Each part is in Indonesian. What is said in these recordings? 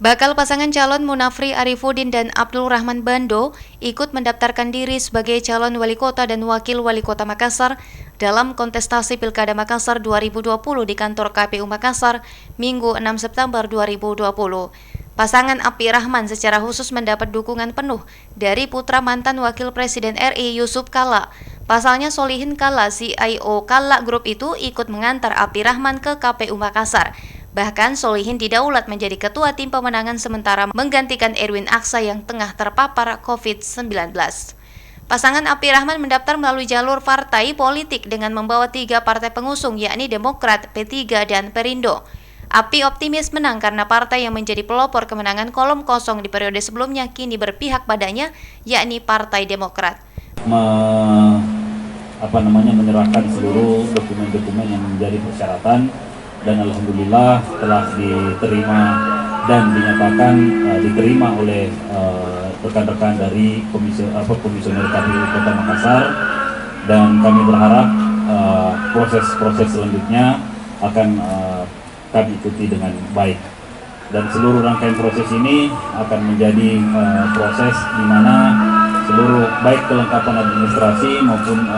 Bakal pasangan calon Munafri Arifuddin dan Abdul Rahman Bando ikut mendaftarkan diri sebagai calon wali kota dan wakil wali kota Makassar dalam kontestasi Pilkada Makassar 2020 di kantor KPU Makassar, Minggu 6 September 2020. Pasangan Api Rahman secara khusus mendapat dukungan penuh dari putra mantan Wakil Presiden RI Yusuf Kalla. Pasalnya Solihin Kalla, CIO Kalla Group itu ikut mengantar Api Rahman ke KPU Makassar. Bahkan Solihin didaulat menjadi ketua tim pemenangan sementara menggantikan Erwin Aksa yang tengah terpapar COVID-19. Pasangan Api Rahman mendaftar melalui jalur partai politik dengan membawa 3 partai pengusung yakni Demokrat, P3, dan Perindo. Api optimis menang karena partai yang menjadi pelopor kemenangan kolom kosong di periode sebelumnya kini berpihak padanya yakni Partai Demokrat. Menyerahkan seluruh dokumen-dokumen yang menjadi persyaratan dan alhamdulillah telah diterima dan dinyatakan diterima oleh rekan-rekan dari komisioner KPU Kota Makassar, dan kami berharap proses-proses selanjutnya akan kami ikuti dengan baik, dan seluruh rangkaian proses ini akan menjadi proses di mana seluruh baik kelengkapan administrasi maupun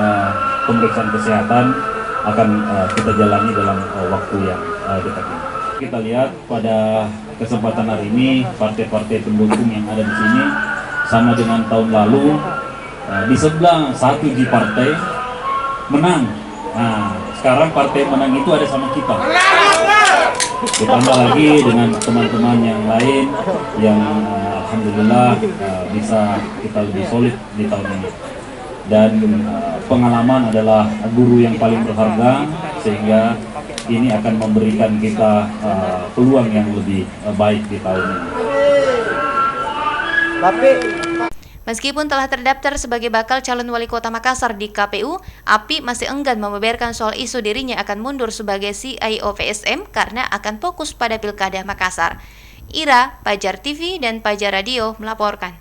pemeriksaan kesehatan akan kita jalani dalam waktu yang dekat ini. Kita lihat pada kesempatan hari ini partai-partai pendukung yang ada di sini sama dengan tahun lalu, di sebelah satu di partai menang. Nah, sekarang partai menang itu ada sama kita. Ditambah lagi dengan teman-teman yang lain yang alhamdulillah bisa kita lebih solid di tahun ini. Dan pengalaman adalah guru yang paling berharga, sehingga ini akan memberikan kita peluang yang lebih baik di tahun ini. Meskipun telah terdaftar sebagai bakal calon wali kota Makassar di KPU, Api masih enggan membeberkan soal isu dirinya akan mundur sebagai CIO VSM karena akan fokus pada Pilkada Makassar. Ira, Pajar TV dan Pajar Radio melaporkan.